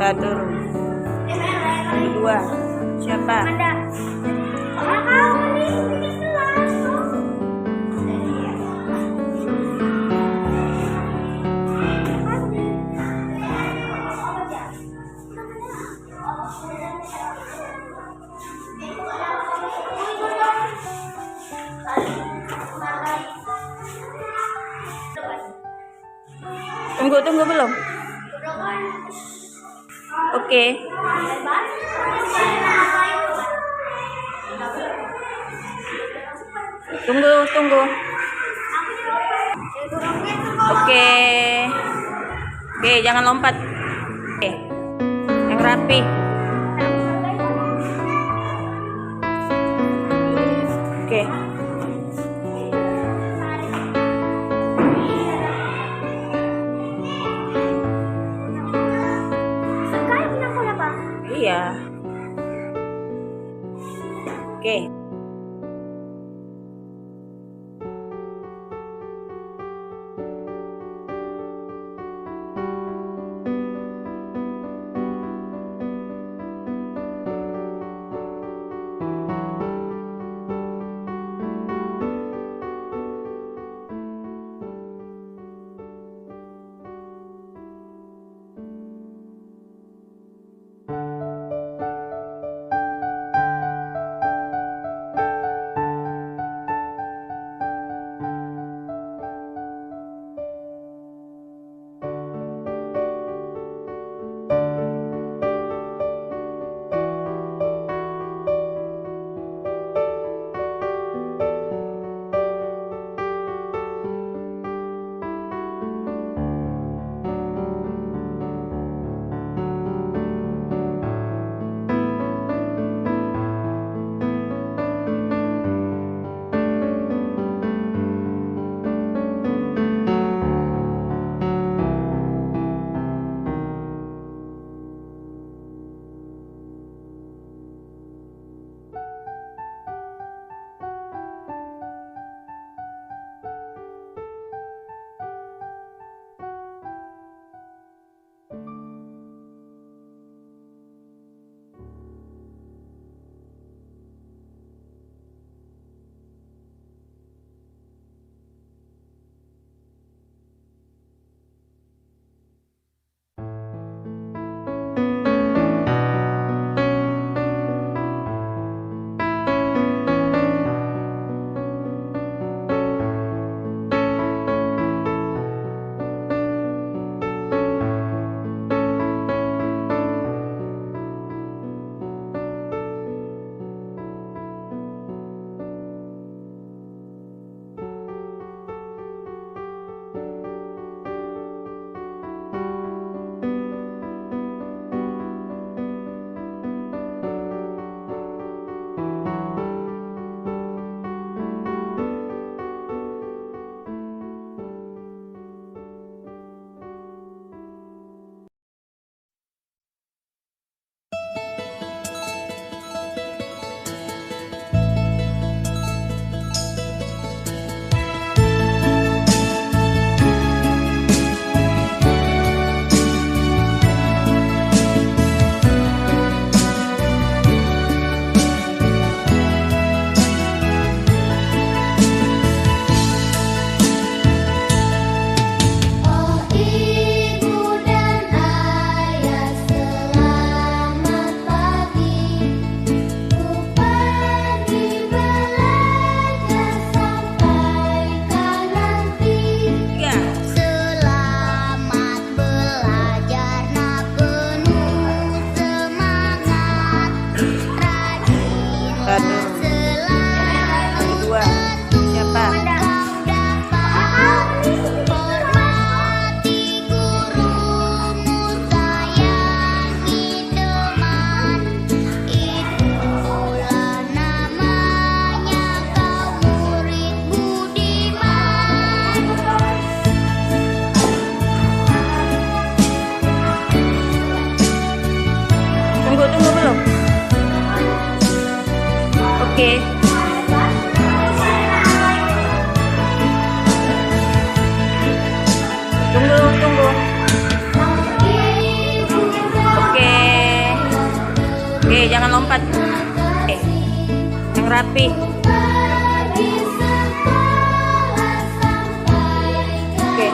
Satu. Kedua. Siapa? Tunggu belum? Oke. Tunggu. Oke. Oke, jangan lompat. Oke. Yang rapi. Oke. Iya. Oke. Oke. jangan lompat. Oke. Yang rapi. Oke.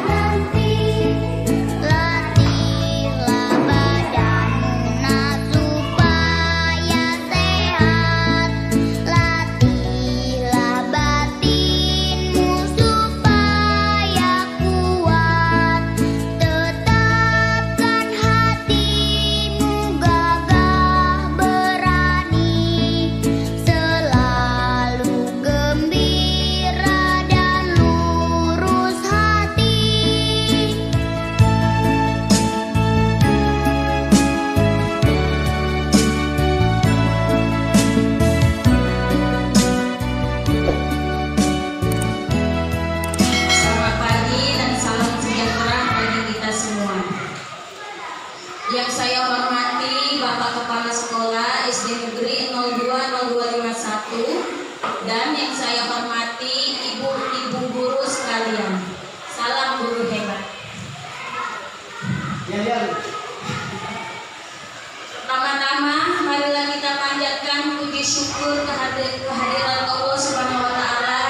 Yang saya hormati Bapak Kepala Sekolah SD Negeri 020251 dan yang saya hormati ibu-ibu guru sekalian. Salam guru hebat. Pertama-tama marilah kita panjatkan puji syukur kehadiran Allah Subhanahu wa taala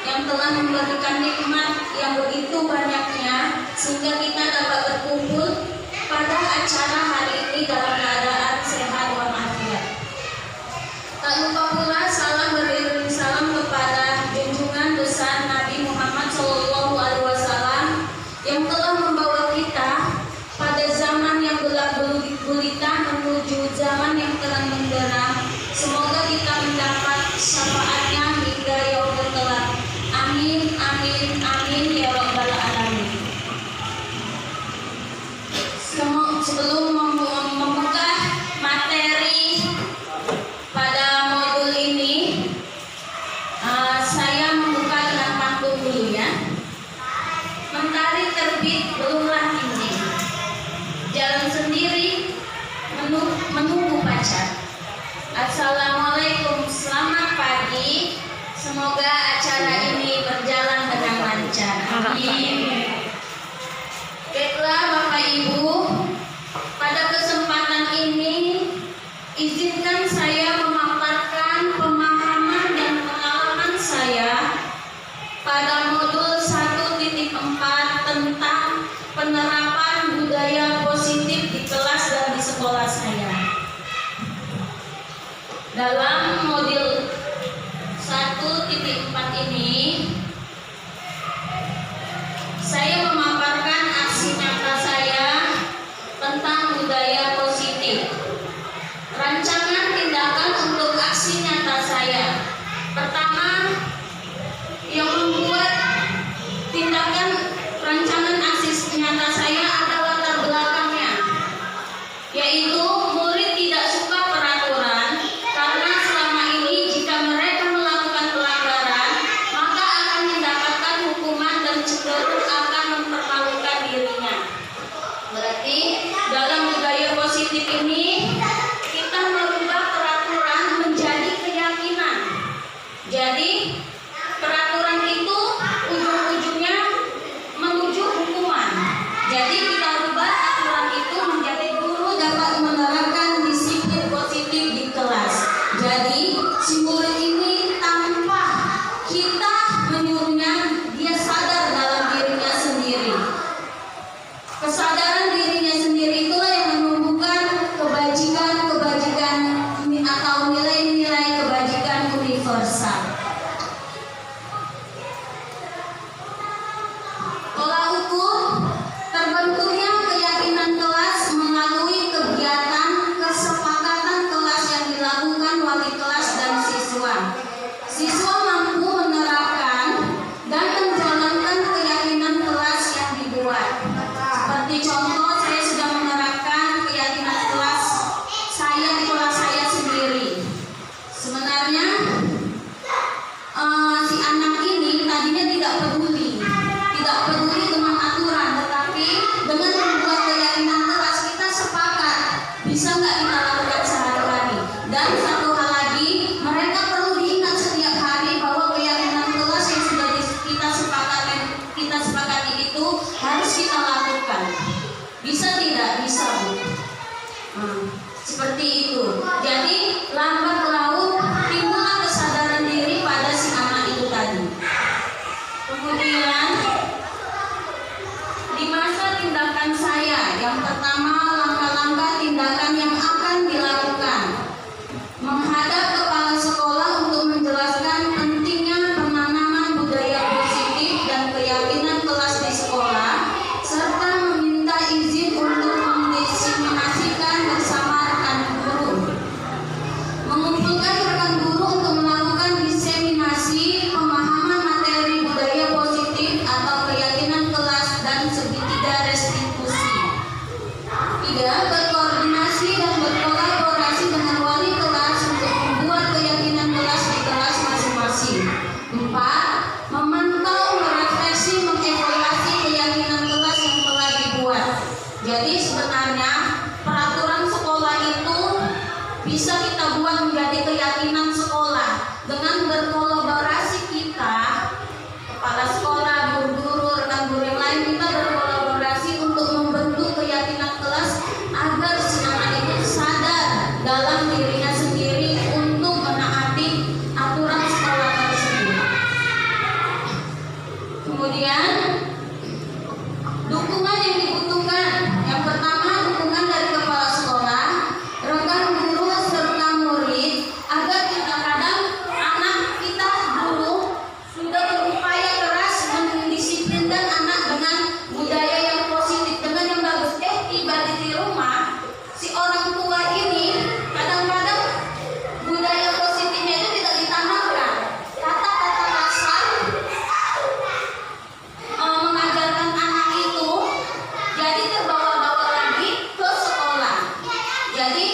yang telah memberikan nikmat yang begitu banyaknya sehingga kita dapat berkumpul pada acara hari ini dalam keadaan sehat walafiat. Tak lupa pula salam beriring salam kepada junjungan besar Nabi Muhammad SAW yang telah membawa kita pada zaman yang gelap gulita menuju zaman yang terang benderang. Semoga kita mendapat syafaatnya hingga yaumul kelak. Amin, amin, amin ya rabbal alamin. Sebelum membuka materi pada modul ini, saya membuka dengan pantun dulu ya. Mentari terbit belumlah injing, jalan sendiri menunggu pacar. Assalamualaikum, selamat pagi. Semoga acara ini berjalan dengan lancar. Amin. Baiklah Bapak Ibu, pada kesempatan ini izinkan saya memaparkan pemahaman dan pengalaman saya pada modul 1.4 tentang penerapan budaya positif di kelas dan di sekolah saya. Dalam modul 1.4 ini saya memaparkan aksi nyata saya tentang budaya positif. Rancangan tindakan untuk aksi nyata saya. Pertama, yang membuat tindakan rancangan aksi nyata saya ada latar belakangnya, yaitu murid tidak suka peraturan karena selama ini jika mereka melakukan pelanggaran maka akan mendapatkan hukuman dan cenderung akan mempermalukan dirinya. Berarti dalam budaya positif ini kita merubah peraturan menjadi keyakinan. Jadi peraturan itu ujung-ujungnya menuju hukuman. Jadi kita rubah aturan itu menjadi guru dapat menerapkan disiplin positif di kelas. Jadi si murid ini tanpa kita menyuruhnya dia sadar dalam dirinya sendiri. Kesadaran dirinya sendiri itulah yang menumbuhkan kebajikan atau nilai-nilai kebajikan universal. Tolak ukur terbentuknya keyakinan kelas melalui kegiatan kesepakatan kelas yang dilakukan wali kelas dan siswa. Siswa mampu menerapkan dan menjalankan keyakinan kelas yang dibuat. Seperti contoh, saya sudah menerapkan keyakinan kelas saya di kelas saya sendiri. Sebenarnya si anak ini tadinya tidak peduli dengan aturan, tetapi dengan membuat keyakinan kelas kita sepakat bisa nggak kita lakukan sehari-hari. Dan satu hal lagi, mereka perlu diingat setiap hari bahwa keyakinan kelas yang sudah kita sepakati itu harus kita lakukan. Bisa tidak? Bisa, Bu. Seperti itu. Jadi lambat laun timbullah kesadaran diri pada si anak itu tadi. Kemudian di masa tindakan saya, yang pertama langkah-langkah tindakan yang akan dilakukan. Menghadap kepala sekolah untuk menjelaskan pentingnya penanaman budaya positif dan keyakinan kelas di sekolah, serta meminta izin untuk mendiseminasikan bersama rekan guru. Mengumpulkan rekan guru untuk melakukan diseminasi pemahaman materi budaya positif atau keyakinan kelas dan segitiga restitusi. 3. Berkoordinasi dan berkolaborasi dengan wali kelas untuk membuat keyakinan kelas di kelas masing-masing. 4. Memantau, merefleksi, mengevaluasi keyakinan kelas yang telah dibuat. Jadi sebenarnya peraturan sekolah itu bisa kita buat menjadi keyakinan sekolah dengan berkolaborasi kita, kepala sekolah, guru-guru, rekan guru yang lain, kita berkolaborasi untuk membentuk keyakinan kelas agar si anak itu sadar dalam dirinya sendiri untuk menaati aturan sekolah tersebut. Kemudian dukungan yang dibutuhkan. Yang pertama, dukungan dari kepala sekolah, rekan guru serta murid, agar kita kadang anak kita guru sudah berupaya keras mendisiplinkan anak dengan budaya yang positif, dengan yang bagus. Tiba di rumah si orang tua ini kadang-kadang budaya positifnya itu tidak ditanamkan. Kata-kata kasar mengajarkan anak itu jadi terbawa-bawa lagi ke sekolah. Jadi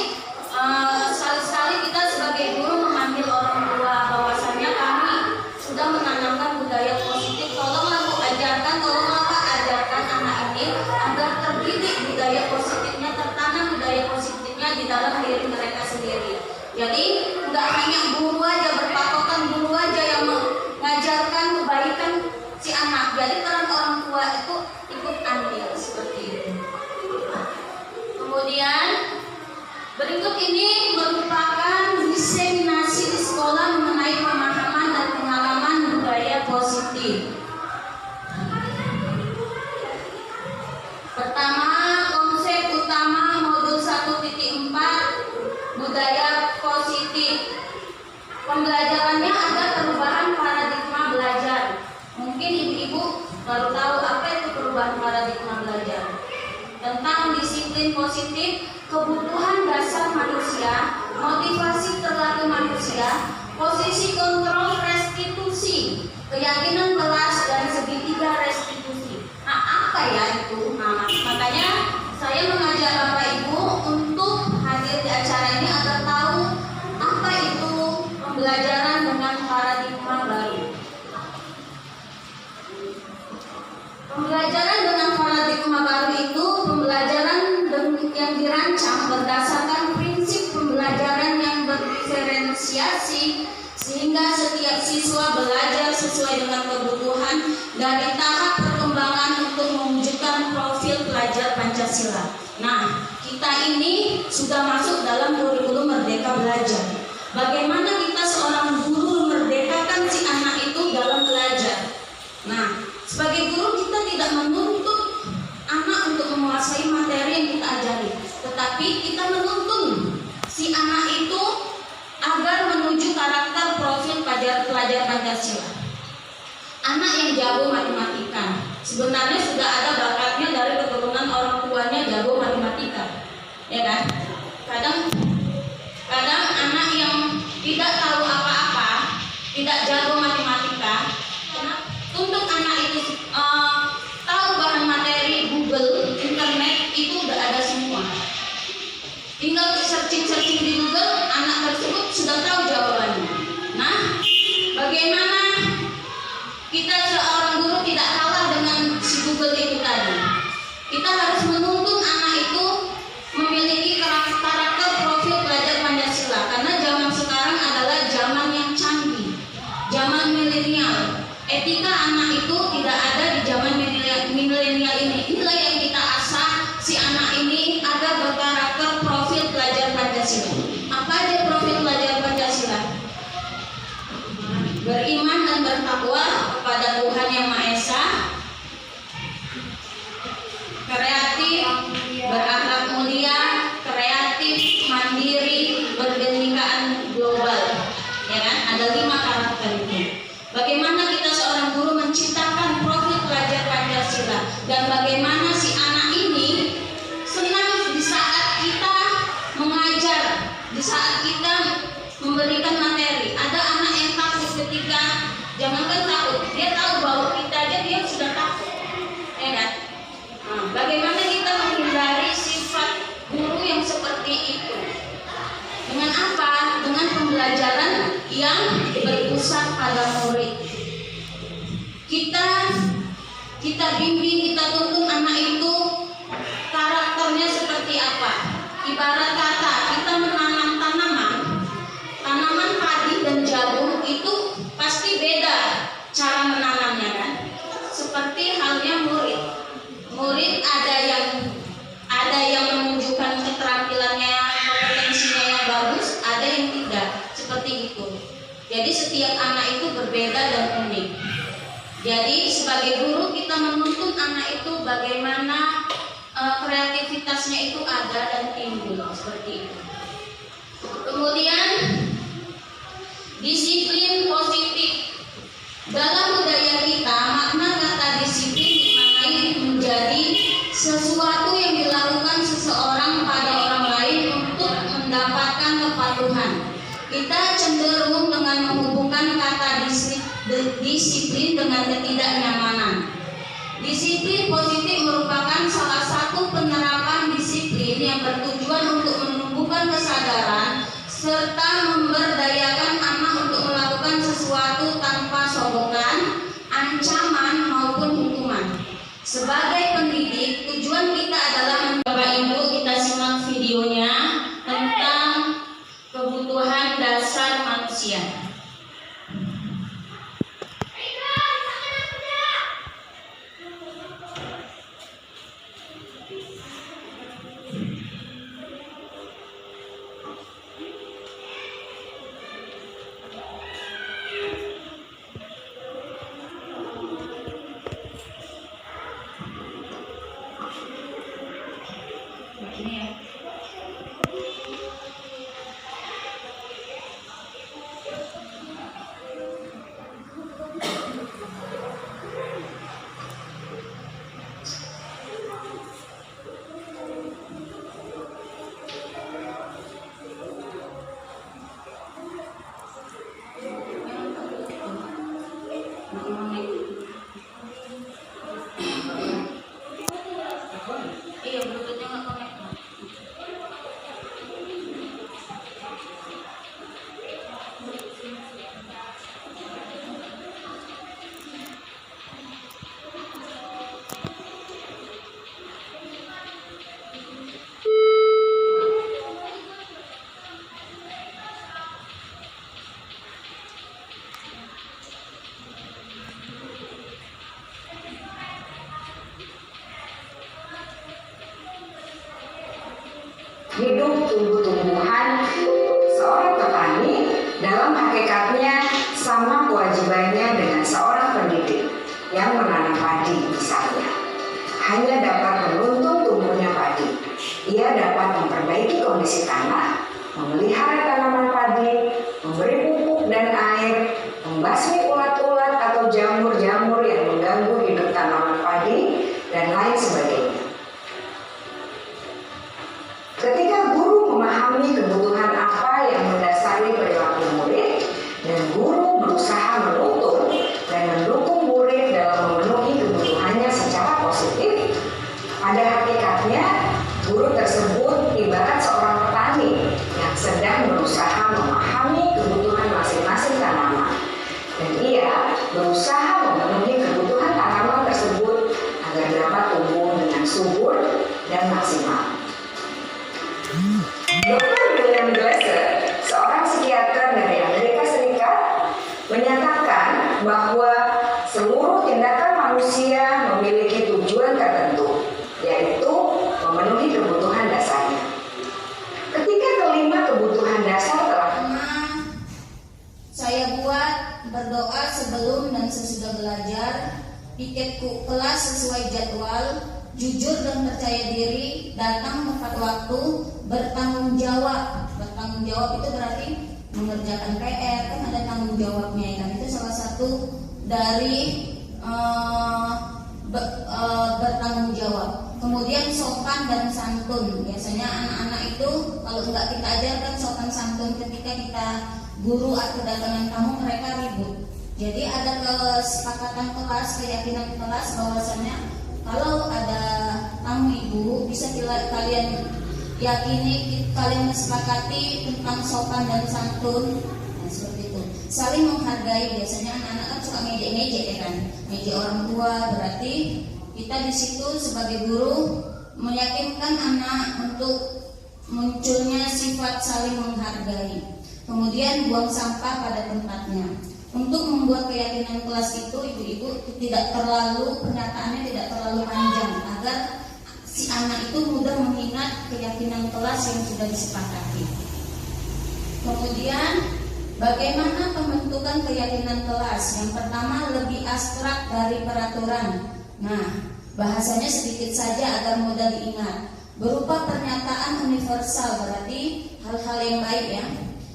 sekali-sekali kita sebagai guru memanggil orang tua bahwasannya kami sudah menanamkan budaya positif. Tolonglah Bu ajarkan, tolonglah Pak ajarkan anak ini agar terdidik budaya positifnya, tertanam budaya positifnya di dalam diri mereka sendiri. Jadi nggak hanya guru aja berpatokan, guru aja yang mengajarkan kebaikan si anak. Jadi peran orang tua itu ikut andil seperti itu. Kemudian berikut ini merupakan diseminasi di sekolah mengenai pemahaman dan pengalaman budaya positif. Pertama, konsep utama modul 1.4 budaya positif. Pembelajarannya ada perubahan paradigma belajar. Mungkin ibu-ibu baru tahu apa itu perubahan paradigma belajar. Tentang disiplin positif, kebutuhan dasar manusia, motivasi perilaku manusia, posisi kontrol restitusi, keyakinan kelas dan segitiga restitusi. Nah, apa ya itu? Nah, makanya saya mengajak Bapak Ibu untuk hadir di acara ini agar tahu apa itu pembelajaran dengan paradigma baru. Pembelajaran dengan paradigma baru itu pembelajaran yang dirancang berdasarkan prinsip pembelajaran yang berdiferensiasi sehingga setiap siswa belajar sesuai dengan kebutuhan dari tahap perkembangan untuk mewujudkan profil pelajar Pancasila. Nah, kita ini sudah masuk dalam kurikulum Merdeka Belajar. Bagaimana kita seorang guru memerdekakan si anak itu dalam belajar? Nah, sebagai guru kita tidak menuntut anak untuk menguasai materi yang kita ajari, tetapi kita menuntun si anak itu agar menuju karakter profil pelajar Pancasila. Anak yang jago matematika sebenarnya sudah ada bakatnya dari keturunan orang tuanya jago matematika, ya kan? Kadang anak yang tidak tahu apa-apa, tidak jago matematika, untuk anak itu tahu bahan materi Google, internet itu udah ada semua. Tinggal searching di Google, anak tersebut sudah tahu jawabannya. Nah, bagaimana kita seorang guru tidak kalah dengan si Google itu tadi? Kita harus menuntun anak itu memiliki karakter bertakwa kepada Tuhan Yang Maha Esa, kreatif, berakhlak mulia, kreatif, mandiri, berbindikaan global. Ya kan? Ada 5 karakter itu. Bagaimana kita seorang guru menciptakan profil pelajar Pancasila, dan bagaimana si anak ini senang di saat kita mengajar, di saat kita memberikan materi. Ada anak yang takut ketika, jangankan takut, dia tahu bahwa kita aja dia sudah takut, ya kan? Nah, bagaimana kita menghindari sifat guru yang seperti itu? Dengan apa? Dengan pembelajaran yang berpusat pada murid. Kita bimbing, kita tuntun anak itu karakternya seperti apa. Ibarat kata kita menanam tanaman padi dan jagung itu pasti beda cara menanamnya kan. Seperti halnya murid ada yang menunjukkan keterampilannya, kompetensinya yang bagus, ada yang tidak, seperti itu. Jadi setiap anak itu berbeda dan unik. Jadi sebagai guru kita menuntun anak itu bagaimana kreativitasnya itu ada dan timbul, seperti itu. Kemudian disiplin positif. Dalam budaya kita, makna kata disiplin dimaknai menjadi sesuatu yang dilakukan seseorang pada orang lain untuk mendapatkan kepatuhan. Kita cenderung dengan menghubungkan kata disiplin dengan ketidaknyamanan. Disiplin positif merupakan salah satu penerapan disiplin yang bertujuan untuk menumbuhkan kesadaran serta memberdayakan anak untuk melakukan sesuatu tanpa sokongan, ancaman maupun hukuman. Sebagai pendidik, tujuan kita adalah Bapak Ibu, kita simak videonya tentang kebutuhan dasar manusia. Iya, bluetoothnya nggak connect. Hidup tumbuh-tumbuhan. Seorang petani dalam hakikatnya sama kewajibannya dengan seorang pendidik yang menanam padi misalnya. Hanya dapat menuntun tumbuhnya padi. Ia dapat memperbaiki kondisi tanah, memelihara tanaman padi, memberi pupuk dan air, membasmi ulat-ulat atau jamur-jamur yang mengganggu hidup tanaman padi, dan lain sebagainya. Ketika guru memahami kebutuhan apa yang mendasari perilaku murid, dan guru berusaha menuntun dan mendukung murid dalam memenuhi kebutuhannya secara positif, pada hakikatnya guru tersebut ibarat seorang petani yang sedang berusaha memahami kebutuhan masing-masing tanaman, dan ia berusaha memenuhi kebutuhan tanaman tersebut agar dapat tumbuh dengan subur dan maksimal. Dr. William Glasser, seorang psikiater dari Amerika Serikat, menyatakan bahwa seluruh tindakan manusia memiliki tujuan tertentu, yaitu memenuhi kebutuhan dasarnya. Ketika kelima kebutuhan dasar telah saya buat berdoa sebelum dan kelas sesuai jadwal, jujur dan percaya diri, datang tepat waktu, bertanggung jawab. Bertanggung jawab itu berarti mengerjakan PR, kan ada tanggung jawabnya ya kan. Itu salah satu dari bertanggung jawab. Kemudian sopan dan santun. Biasanya anak-anak itu kalau nggak kita ajarkan sopan santun ketika kita guru atau kedatangan tamu, mereka ribut. Jadi ada kesepakatan kelas, keyakinan kelas bahwasanya kalau ada tamu ibu bisa kalian yakini, kalian kesepakati tentang sopan dan santun. Nah, seperti itu. Saling menghargai. Biasanya anak-anak kan suka ngejek-ngejek ya kan, ngejek orang tua. Berarti kita di situ sebagai guru meyakinkan anak untuk munculnya sifat saling menghargai. Kemudian buang sampah pada tempatnya. Untuk membuat keyakinan kelas itu, ibu-ibu tidak terlalu, pernyataannya tidak terlalu panjang agar si anak itu mudah mengingat keyakinan kelas yang sudah disepakati. Kemudian bagaimana pembentukan keyakinan kelas? Yang pertama lebih abstrak dari peraturan. Nah, bahasanya sedikit saja agar mudah diingat. Berupa pernyataan universal, berarti hal-hal yang baik ya.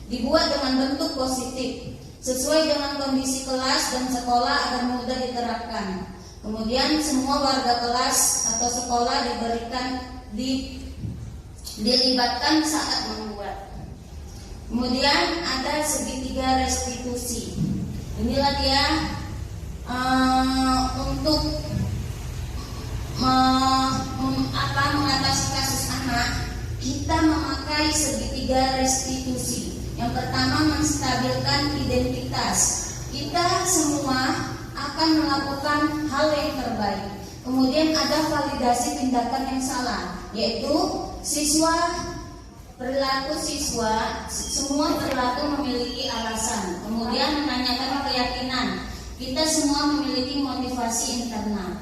Dibuat dengan bentuk positif, sesuai dengan kondisi kelas dan sekolah agar mudah diterapkan. Kemudian semua warga kelas atau sekolah dilibatkan saat membuat. Kemudian ada segitiga restitusi. Inilah dia untuk mengatasi kasus anak, kita memakai segitiga restitusi. Yang pertama, menstabilkan identitas. Kita semua akan melakukan hal yang terbaik. Kemudian ada validasi tindakan yang salah, yaitu perilaku siswa, semua perilaku memiliki alasan. Kemudian menanyakan keyakinan. Kita semua memiliki motivasi internal.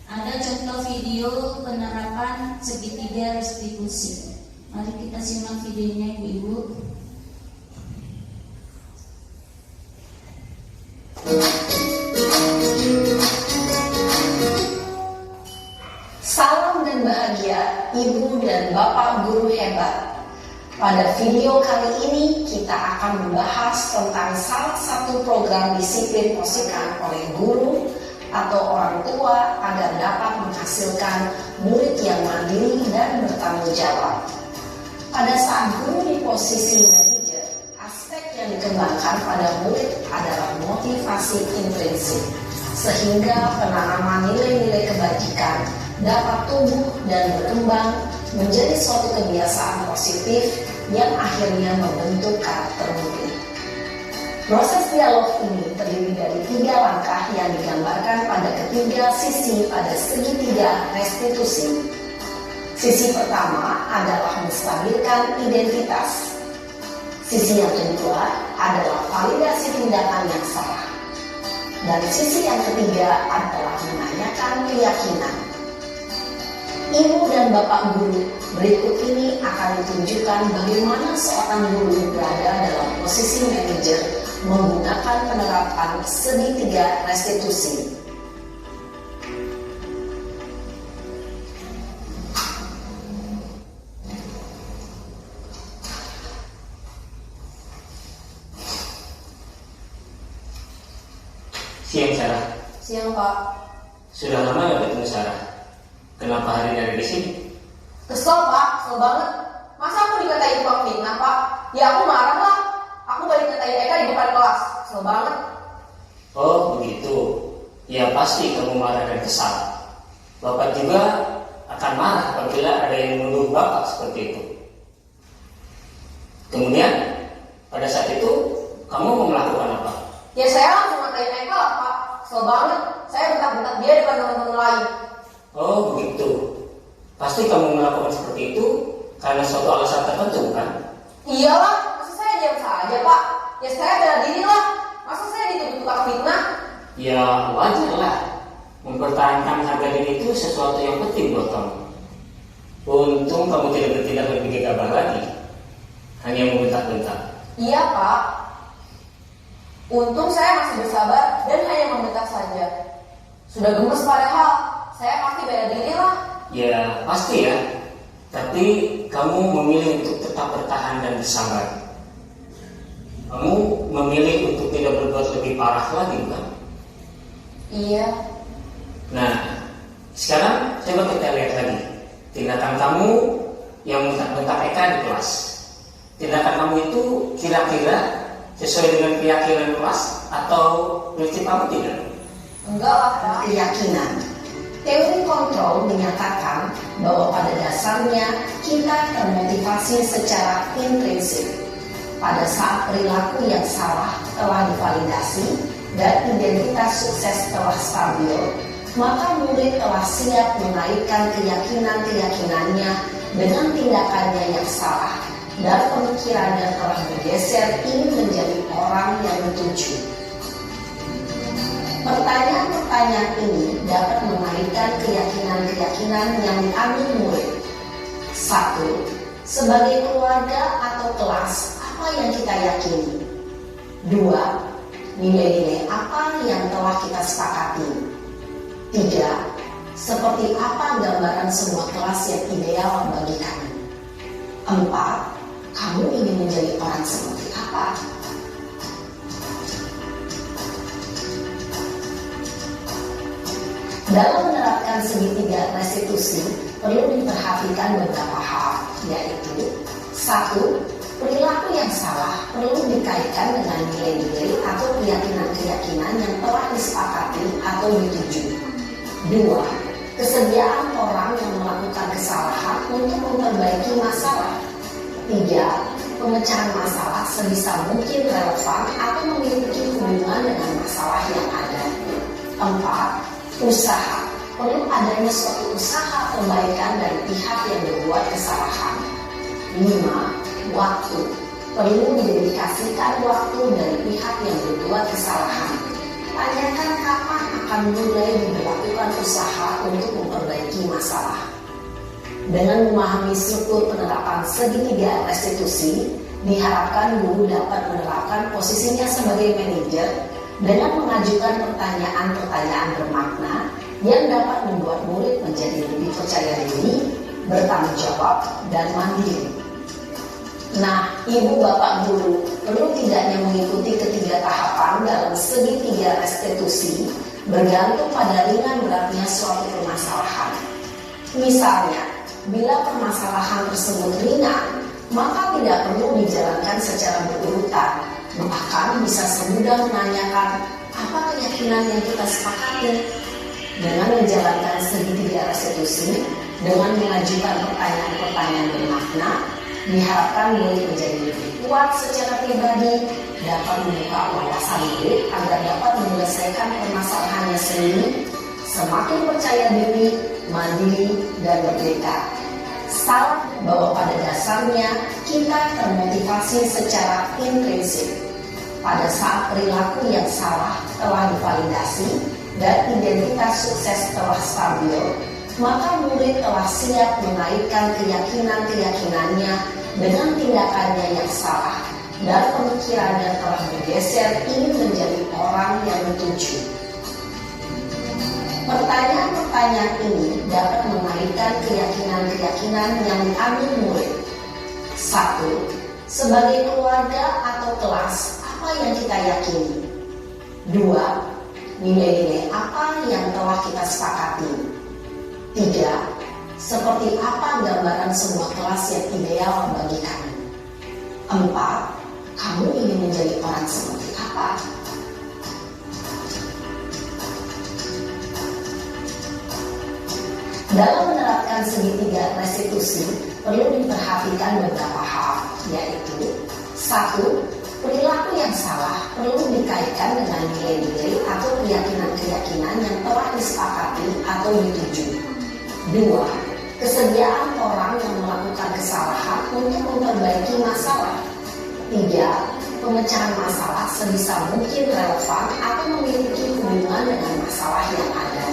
Ada contoh video penerapan segitiga restitusi. Mari kita simak videonya ibu-ibu. Salam dan bahagia Ibu dan Bapak guru hebat. Pada video kali ini kita akan membahas tentang salah satu program disiplin posisikan oleh guru atau orang tua agar dapat menghasilkan murid yang mandiri dan bertanggung jawab. Pada saat guru di posisi manajer, aspek yang dikembangkan pada murid adalah motivasi intrinsik, sehingga penanaman nilai-nilai kebajikan dapat tumbuh dan berkembang menjadi suatu kebiasaan positif yang akhirnya membentuk karakter murid. Proses dialog ini terdiri dari 3 langkah yang digambarkan pada ketiga sisi pada segitiga restitusi. Sisi pertama adalah menstabilkan identitas. Sisi yang kedua adalah validasi tindakan yang salah. Dan sisi yang ketiga adalah menanyakan keyakinan. Ibu dan Bapak guru, berikut ini akan ditunjukkan bagaimana seorang guru berada dalam posisi manajer menggunakan penerapan segitiga restitusi. Siang Sarah. Siang Pak. Sudah lama gak ketemu Sarah? Kenapa hari ini ada di sini? Kesel Pak, kesel banget. Masa aku dikatain tukang fitnah Pak? Ya aku marah lah. Aku balik katain Eka di depan kelas. Kesel banget. Oh begitu. Ya pasti kamu marah dan kesal. Bapak juga akan marah apabila ada yang menuduh Bapak seperti itu. Kemudian pada saat itu kamu mau melakukan apa? Ya saya langsung ngatain Eka lah Pak. Kesel banget. Saya bentak-bentak dia depan teman-teman lain. Oh begitu. Pasti kamu melakukan seperti itu karena suatu alasan tertentu kan? Iyalah, masa saya diam saja Pak? Ya saya bela diri lah. Masa saya dituduh tukang fitnah? Ya wajar lah. Mempertahankan harga diri itu sesuatu yang penting buat kamu. Untung kamu tidak bertindak lebih gegabah lagi, hanya membentak-bentak. Iya Pak. Untung saya masih bersabar dan hanya membentak saja. Sudah gemes padahal, saya pasti bela diri lah. Ya pasti ya, tapi kamu memilih untuk tetap bertahan dan bersabar. Kamu memilih untuk tidak berbuat lebih parah lagi, bukan? Iya. Nah, sekarang coba kita lihat lagi tindakan kamu yang bentak-bentak Eka di kelas. Tindakan kamu itu kira-kira sesuai dengan keyakinan kelas atau prinsip kamu tidak? Enggak lah, Kak. Keyakinan. Teori kontrol menyatakan bahwa pada dasarnya kita termotivasi secara intrinsik. Pada saat perilaku yang salah telah divalidasi dan identitas sukses telah stabil, maka murid telah siap menaikkan keyakinan-keyakinannya dengan tindakannya yang salah dan pemikirannya telah bergeser ingin menjadi orang yang dituju. Pertanyaan-pertanyaan ini dapat menaikkan keyakinan-keyakinan yang diambil murid. 1. Sebagai keluarga atau kelas, apa yang kita yakini? 2. Nilai-nilai apa yang telah kita sepakati? 3. Seperti apa gambaran sebuah kelas yang ideal bagi kami? 4. Kamu ingin menjadi orang seperti apa? Dalam menerapkan segitiga restitusi, perlu diperhatikan beberapa hal, yaitu 1. Perilaku yang salah perlu dikaitkan dengan nilai-nilai atau keyakinan-keyakinan yang telah disepakati atau dituju. 2. Kesediaan orang yang melakukan kesalahan untuk memperbaiki masalah. 3. Pemecahan masalah sebisa mungkin relevan atau memiliki hubungan dengan masalah yang ada. 4. Usaha. Perlu adanya suatu usaha perbaikan dari pihak yang berbuat kesalahan. 5. Waktu. Perlu didedikasikan waktu dari pihak yang berbuat kesalahan. Tanyakan kapan akan mulai dilakukan usaha untuk memperbaiki masalah. Dengan memahami struktur penerapan segitiga restitusi, diharapkan guru dapat menerapkan posisinya sebagai manajer dengan mengajukan pertanyaan-pertanyaan bermakna yang dapat membuat murid menjadi lebih percaya diri, bertanggung jawab, dan mandiri. Nah, ibu bapak guru perlu tidaknya mengikuti ketiga tahapan dalam segitiga restitusi bergantung pada ringan beratnya suatu permasalahan. Misalnya, bila permasalahan tersebut ringan, maka tidak perlu dijalankan secara berurutan. Bahkan bisa semudah menanyakan apa keyakinan yang kita sepakati. Dengan menjalankan segitiga restitusi, dengan mengajukan pertanyaan-pertanyaan bermakna, diharapkan murid menjadi lebih kuat secara pribadi, dapat membuka wawasan murid agar dapat menyelesaikan permasalahannya sendiri, semakin percaya diri, mandiri, dan merdeka. Salah bahwa pada dasarnya kita termotivasi secara intrinsik. Pada saat perilaku yang salah telah divalidasi dan identitas sukses telah stabil, maka murid telah siap menaikkan keyakinan-keyakinannya dengan tindakannya yang salah dan pemikirannya telah bergeser ingin menjadi orang yang dituju. Pertanyaan-pertanyaan ini dapat menaikkan keyakinan-keyakinan yang diambil murid. 1. Sebagai keluarga atau kelas, apa yang kita yakini? 2. Nilai-nilai apa yang telah kita sepakati? 3. Seperti apa gambaran sebuah kelas yang ideal bagi kami? 4. Kamu ingin menjadi orang seperti apa? Dalam menerapkan segitiga restitusi, perlu diperhatikan beberapa hal, yaitu 1. Perilaku yang salah perlu dikaitkan dengan nilai-nilai atau keyakinan-keyakinan yang telah disepakati atau dituju. 2. Kesediaan orang yang melakukan kesalahan untuk memperbaiki masalah. 3. Pemecahan masalah sebisa mungkin relevan atau memiliki hubungan dengan masalah yang ada.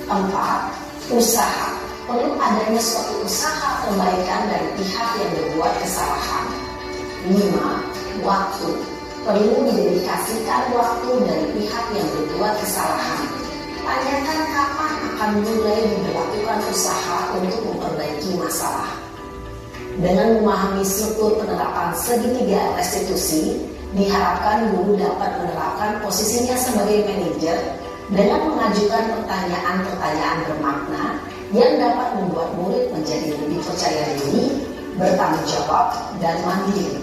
4. Usaha. Perlu adanya suatu usaha perbaikan dari pihak yang berbuat kesalahan. 5. Waktu. perlu didedikasikan waktu dari pihak yang berbuat kesalahan. Tanyakan kapan akan mulai dilakukan usaha untuk memperbaiki masalah. Dengan memahami struktur penerapan segitiga restitusi, diharapkan guru dapat menerapkan posisinya sebagai manajer dengan mengajukan pertanyaan-pertanyaan bermakna yang dapat membuat murid menjadi lebih percaya diri, bertanggung jawab, dan mandiri.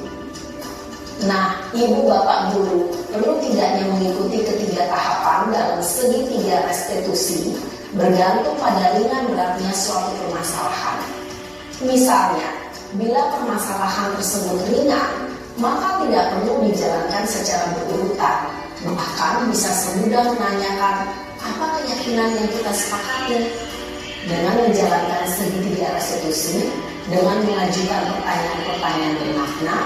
Nah, ibu bapak guru perlu tidaknya mengikuti ketiga tahapan dalam segitiga restitusi bergantung pada ringan beratnya suatu permasalahan. Misalnya, bila permasalahan tersebut ringan, maka tidak perlu dijalankan secara berurutan. Bahkan bisa semudah menanyakan apa keyakinan yang kita sepakati. Dengan menjalankan segitiga restitusi, dengan mengajukan pertanyaan-pertanyaan bermakna,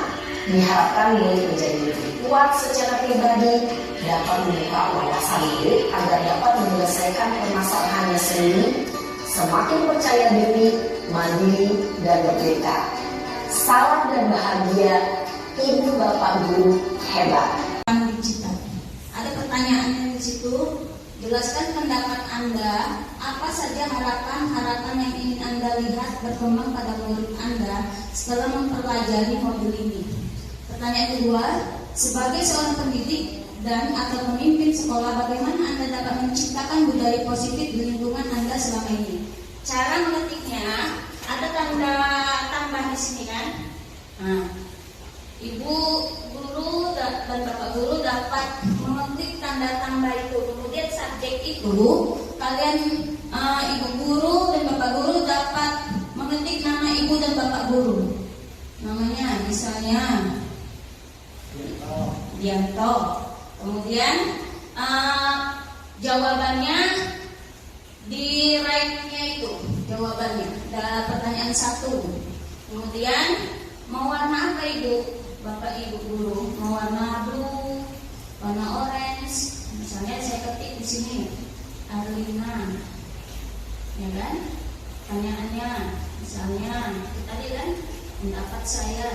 diharapkan murid menjadi lebih kuat secara pribadi, dapat membuka wawasan murid agar dapat menyelesaikan permasalahannya sendiri, semakin percaya diri, mandiri, dan merdeka. Salam dan bahagia, ibu bapak guru hebat. Digital. Ada pertanyaan di situ. Jelaskan pendapat Anda, apa saja harapan-harapan yang ingin Anda lihat berkembang pada murid Anda setelah mempelajari modul ini. Pertanyaan kedua, sebagai seorang pendidik dan atau pemimpin sekolah, bagaimana Anda dapat menciptakan budaya positif di lingkungan Anda selama ini? Cara mengetiknya ada tanda tambah di sini kan? Nah, ibu guru dan bapak guru dapat mengetik tanda tambah itu. Kemudian subjek itu kalian ibu guru dan bapak guru dapat mengetik nama ibu dan bapak guru. Namanya misalnya Dianto. Kemudian jawabannya di right-nya itu jawabannya. Ada pertanyaan 1. Kemudian mau warna apa ibu? Bapak ibu guru mau warna blue, warna orange. Misalnya saya ketik di sini Arlina, ya kan? Pertanyaannya misalnya tadi kan pendapat saya.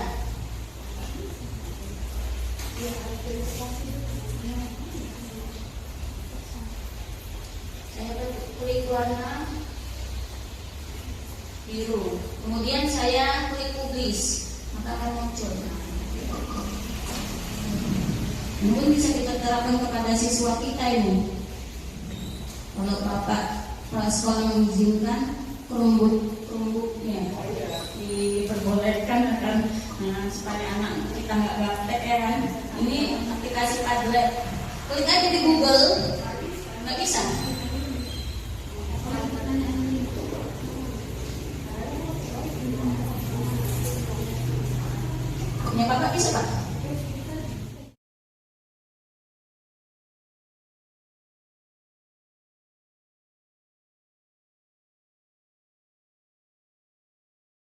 Saya klik warna biru. Kemudian saya klik publish, maka akan muncul. Mungkin bisa kita terapkan kepada siswa kita ini. Kalau bapak sekolah mengizinkan kerumbuknya diperbolehkan akan supaya anak kita nggak gaptek ya kan. Ini aplikasi Padlet. Klik aja di Google, nggak bisa. Punya bapak bisa pak?